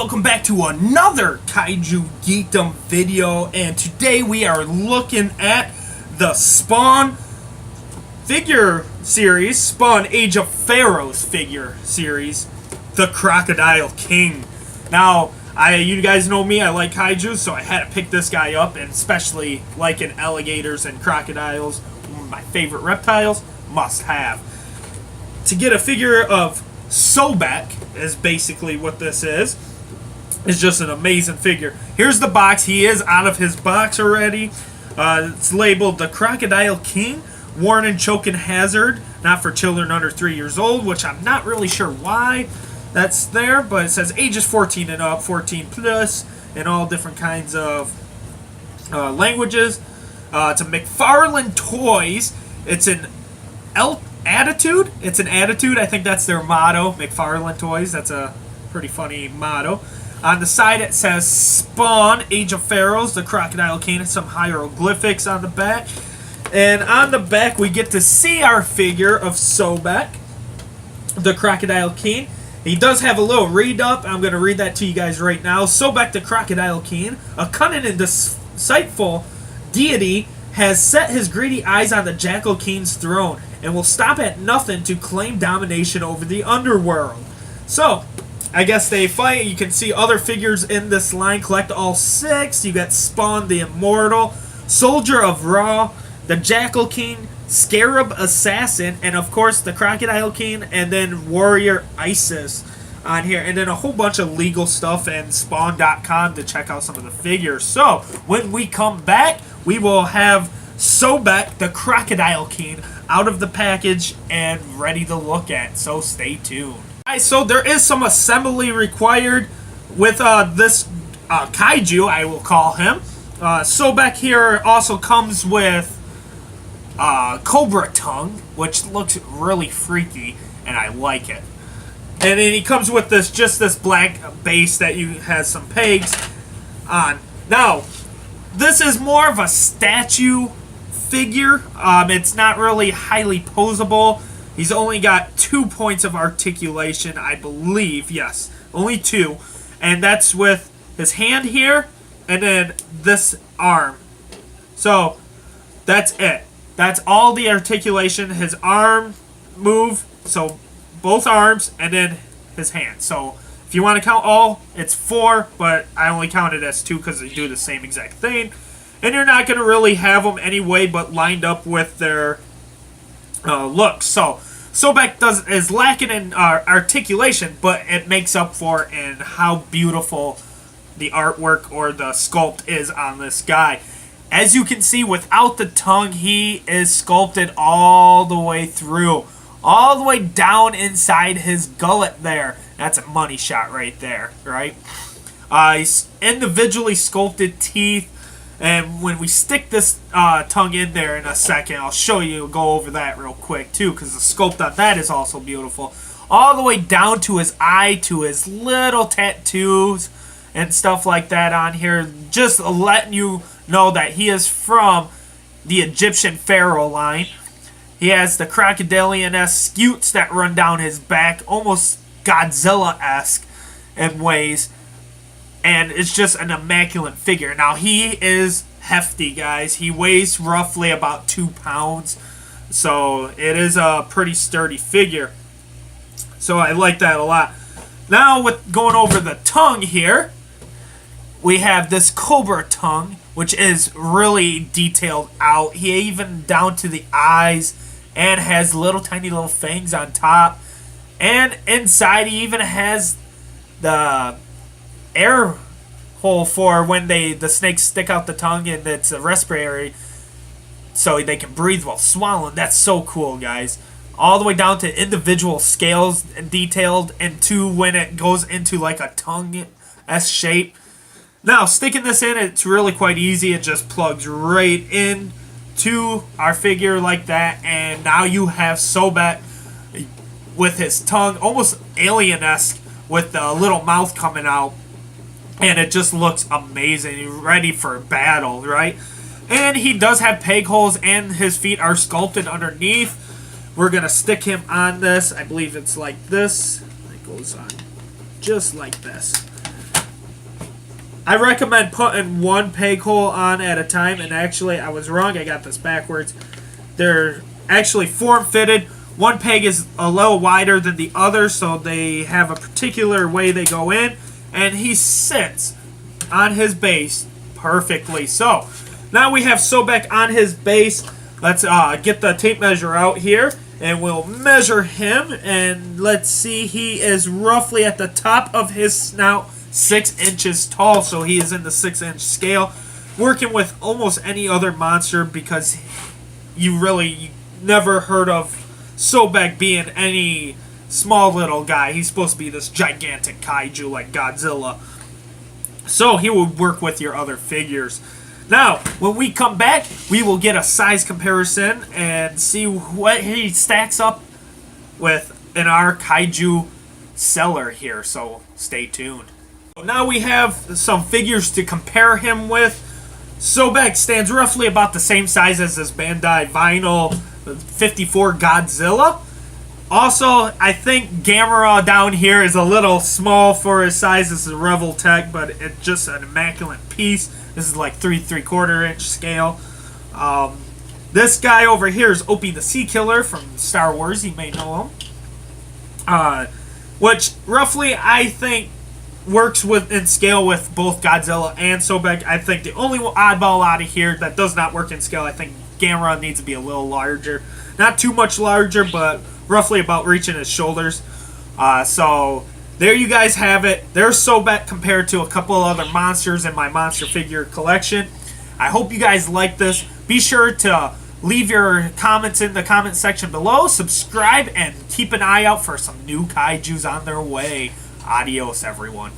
welcome back to another Kaiju Geekdom video, and today we are looking at the Spawn figure series, Spawn Age of Pharaohs figure series, the Crocodile King. Now, you guys know me, I like kaiju, so I had to pick this guy up, and especially liking alligators and crocodiles, one of my favorite reptiles, must have. To get a figure of Sobek is basically what this is. It's just an amazing figure. Here's the box. He is out of his box already. It's labeled the Crocodile King, warning, choking hazard, not for children under 3 years old, which I'm not really sure why that's there, but it says ages 14 and up, 14 plus, and all different kinds of languages. It's a Mcfarlane Toys. It's an attitude. It's an attitude. I think that's their motto, Mcfarlane Toys. That's a pretty funny motto. On the side it says Spawn, Age of Pharaohs, the Crocodile King, and some hieroglyphics on the back. And on the back we get to see our figure of Sobek, the Crocodile King. He does have a little read up. I'm going to read that to you guys right now. Sobek, the Crocodile King, a cunning and deceitful deity, has set his greedy eyes on the Jackal King's throne and will stop at nothing to claim domination over the underworld. So, I guess they fight. You can see other figures in this line. Collect all 6. You got Spawn the Immortal, Soldier of Ra, the Jackal King, Scarab Assassin, and of course the Crocodile King, and then Warrior Isis on here. And then a whole bunch of legal stuff and Spawn.com to check out some of the figures. So, when we come back, we will have Sobek, the Crocodile King, out of the package and ready to look at. So, stay tuned. Alright, so there is some assembly required with this kaiju, I will call him. Sobek here also comes with cobra tongue, which looks really freaky, and I like it. And then he comes with this black base that has some pegs on. Now, this is more of a statue figure. It's not really highly posable. He's only got 2 points of articulation, I believe. Yes, only 2. And that's with his hand here and then this arm. So, that's it. That's all the articulation. His arm move, so both arms, and then his hand. So, if you want to count all, it's 4, but I only count it as 2 because they do the same exact thing. And you're not going to really have them anyway, but lined up with their looks. So, Sobek is lacking in articulation, but it makes up for in how beautiful the artwork or the sculpt is on this guy. As you can see, without the tongue, he is sculpted all the way through. All the way down inside his gullet there. That's a money shot right there, right? He's individually sculpted teeth. And when we stick this tongue in there in a second, I'll show you, go over that real quick too, because the sculpt on that is also beautiful. All the way down to his eye, to his little tattoos and stuff like that on here. Just letting you know that he is from the Egyptian pharaoh line. He has the crocodilian-esque scutes that run down his back, almost Godzilla-esque in ways. And it's just an immaculate figure. Now, he is hefty, guys. He weighs roughly about 2 pounds. So, it is a pretty sturdy figure. So, I like that a lot. Now, with going over the tongue here, we have this cobra tongue, which is really detailed out. He even down to the eyes, and has tiny little fangs on top. And inside, he even has the air hole for when the snakes stick out the tongue, and it's a respiratory so they can breathe while swallowing. That's so cool, guys. All the way down to individual scales and detailed, and to when it goes into like a tongue-esque shape. Now, sticking this in, it's really quite easy. It just plugs right in to our figure like that, and now you have Sobek with his tongue almost alien-esque with the little mouth coming out. And it just looks amazing. He's ready for battle, right? And he does have peg holes, and his feet are sculpted underneath. We're going to stick him on this. I believe it's like this. It goes on just like this. I recommend putting one peg hole on at a time, and actually I was wrong, I got this backwards. They're actually form-fitted. One peg is a little wider than the other, so they have a particular way they go in, and he sits on his base perfectly. So now we have Sobek on his base. Let's get the tape measure out here, and we'll measure him, and let's see, he is roughly at the top of his snout 6 inches tall, so he is in the 6-inch scale, working with almost any other monster, because you never heard of Sobek being any small little guy. He's supposed to be this gigantic kaiju like Godzilla, so he would work with your other figures. Now, when we come back, we will get a size comparison and see what he stacks up with in our kaiju cellar here, so stay tuned. Now we have some figures to compare him with. Sobek stands roughly about the same size as this Bandai Vinyl 54 Godzilla. Also, I think Gamera down here is a little small for his size. This is a Revel Tech, but it's just an immaculate piece. This is like 3¾ inch scale. This guy over here is Opie the Sea Killer from Star Wars. You may know him. Which roughly I think works in scale with both Godzilla and Sobek. I think the only oddball out of here that does not work in scale, I think Gamera needs to be a little larger. Not too much larger, but roughly about reaching his shoulders. So there you guys have it. There's Sobek compared to a couple other monsters in my monster figure collection. I hope you guys like this. Be sure to leave your comments in the comment section below. Subscribe and keep an eye out for some new kaijus on their way. Adios, everyone.